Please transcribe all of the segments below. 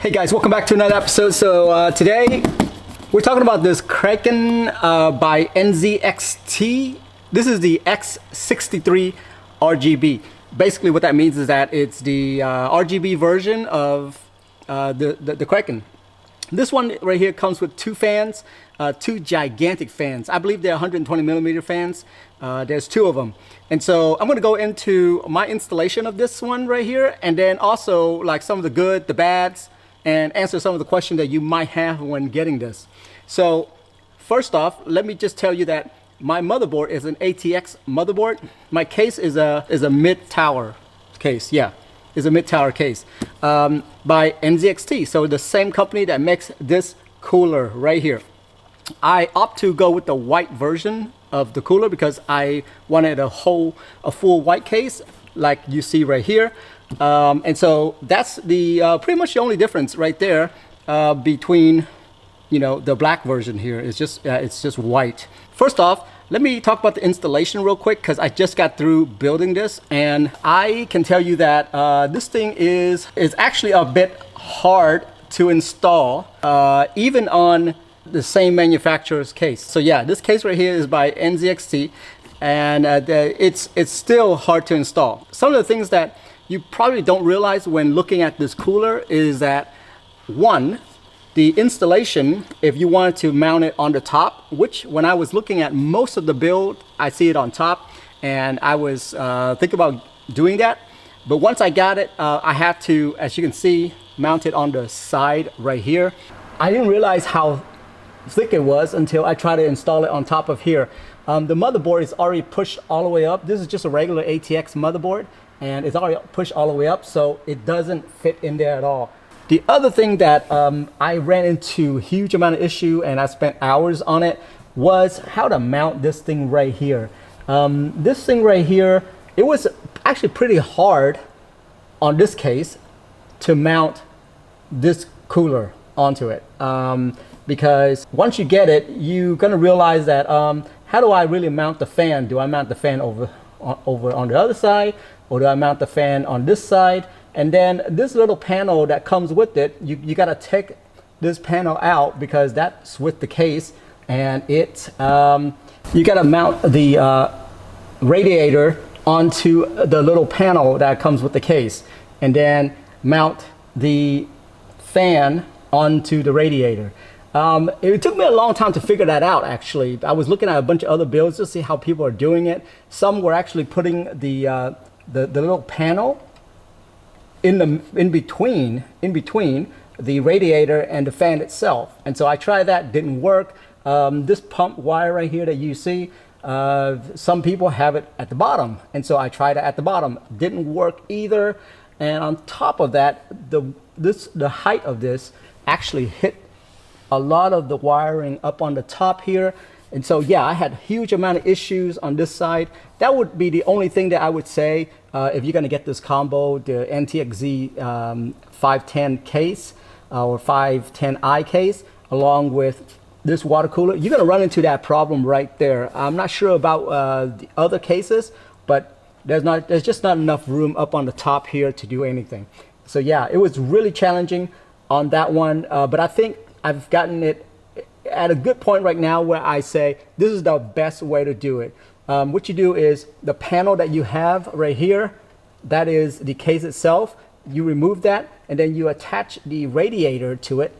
Hey guys, welcome back to another episode. So today we're talking about this Kraken by NZXT. This is the X63 RGB. Basically what that means is that it's the RGB version of the Kraken. This one right here comes with two fans, two gigantic fans. I believe they're 120 millimeter fans. There's two of them. And so I'm going to go into my installation of this one right here, and then also like some of the good, the bads, and answer some of the questions that you might have when getting this. So first off, let me just tell you that my motherboard is an ATX motherboard. My case is a mid-tower case. Yeah, is a mid-tower case by NZXT. So the same company that makes this cooler right here. I opt to go with the white version of the cooler because I wanted a full white case like you see right here. And so that's the pretty much the only difference right there between, you know, the black version here. It's just white. First off, let me talk about the installation real quick because I just got through building this, and I can tell you that this thing is actually a bit hard to install even on the same manufacturer's case. So yeah, this case right here is by NZXT, and it's still hard to install. Some of the things that you probably don't realize when looking at this cooler is that, one, the installation, if you wanted to mount it on the top, which when I was looking at most of the build, I see it on top, and I was thinking about doing that. But once I got it, I had to, as you can see, mount it on the side right here. I didn't realize how thick it was until I tried to install it on top of here. The motherboard is already pushed all the way up. This is just a regular ATX motherboard, and it's already pushed all the way up, so it doesn't fit in there at all. The other thing that I ran into a huge amount of issue, and I spent hours on it, was how to mount this thing right here. This thing right here, it was actually pretty hard on this case to mount this cooler onto it. Because once you get it, you're gonna realize that how do I really mount the fan? Do I mount the fan over on the other side, or do I mount the fan on this side? And then this little panel that comes with it, you gotta take this panel out because that's with the case, and it you gotta mount the radiator onto the little panel that comes with the case, and then mount the fan onto the radiator. It took me a long time to figure that out, actually. I was looking at a bunch of other builds to see how people are doing it. Some were actually putting the little panel in between the radiator and the fan itself. And so I tried that, didn't work. This pump wire right here that you see, some people have it at the bottom. And so I tried it at the bottom, didn't work either. And on top of that, the height of this actually hit a lot of the wiring up on the top here. And so yeah, I had a huge amount of issues on this side. That would be the only thing that I would say if you're gonna get this combo, the NZXT 510 case or 510i case, along with this water cooler, you're gonna run into that problem right there. I'm not sure about the other cases, but there's just not enough room up on the top here to do anything. So yeah, it was really challenging on that one, but I think I've gotten it at a good point right now where I say this is the best way to do it. What you do is the panel that you have right here, that is the case itself. You remove that, and then you attach the radiator to it.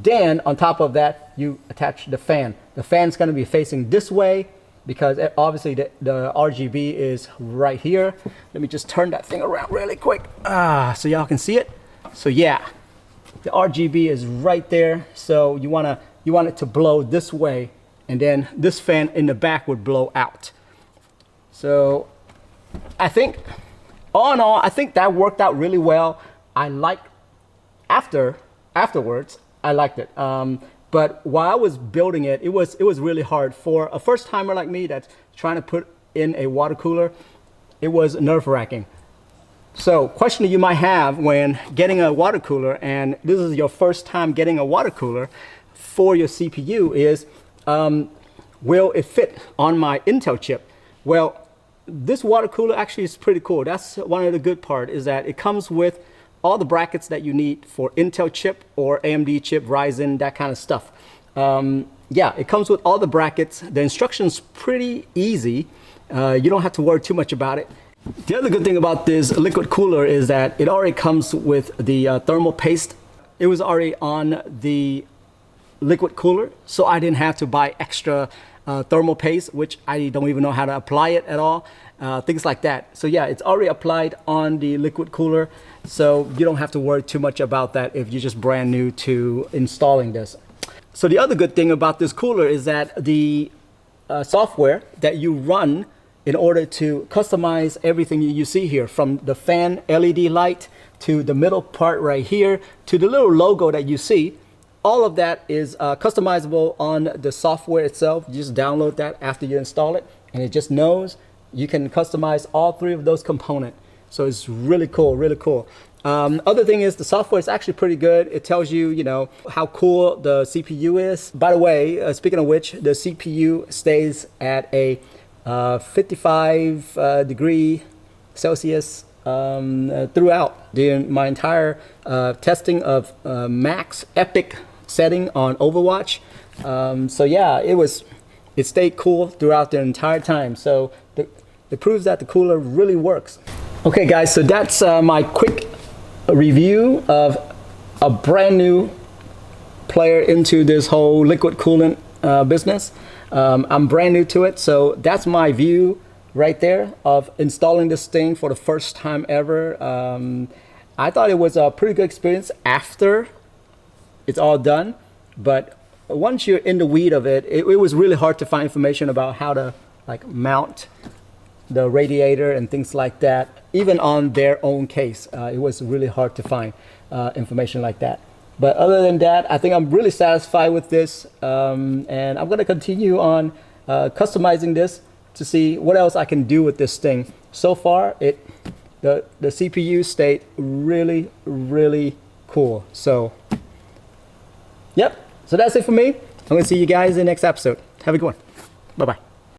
Then on top of that, you attach the fan. The fan's going to be facing this way because obviously the RGB is right here. Let me just turn that thing around really quick so y'all can see it. So yeah, the RGB is right there. So you want it to blow this way, and then this fan in the back would blow out. So I think all in all, I think that worked out really well. I like afterwards I liked it, but while I was building it, it was really hard for a first timer like me that's trying to put in a water cooler. It was nerve-wracking. So question that you might have when getting a water cooler, and this is your first time getting a water cooler for your CPU, is will it fit on my Intel chip? Well, this water cooler actually is pretty cool. That's one of the good part, is that it comes with all the brackets that you need for Intel chip or AMD chip, Ryzen, that kind of stuff. Yeah, it comes with all the brackets. The instructions pretty easy. You don't have to worry too much about it. The other good thing about this liquid cooler is that it already comes with the thermal paste. It was already on the liquid cooler, so I didn't have to buy extra thermal paste, which I don't even know how to apply it at all. Things like that. So yeah, it's already applied on the liquid cooler, so you don't have to worry too much about that if you're just brand new to installing this. So the other good thing about this cooler is that the software that you run in order to customize everything you see here, from the fan LED light to the middle part right here to the little logo that you see, all of that is customizable on the software itself. You just download that after you install it, and it just knows you can customize all three of those components. So it's really cool, really cool. Other thing is the software is actually pretty good. It tells you, you know, how cool the CPU is. By the way, speaking of which, the CPU stays at a 55 degree Celsius throughout my entire testing of max epic setting on Overwatch. So yeah, it stayed cool throughout the entire time. So it proves that the cooler really works. Okay guys, so that's my quick review of a brand new player into this whole liquid coolant business. I'm brand new to it, so that's my view right there of installing this thing for the first time ever. I thought it was a pretty good experience after it's all done, but once you're in the weed of it, it was really hard to find information about how to like mount the radiator and things like that. Even on their own case, it was really hard to find information like that. But other than that, I think I'm really satisfied with this, and I'm going to continue on customizing this to see what else I can do with this thing. So far, the CPU stayed really, really cool. So, yep. So that's it for me. I'm going to see you guys in the next episode. Have a good one. Bye-bye.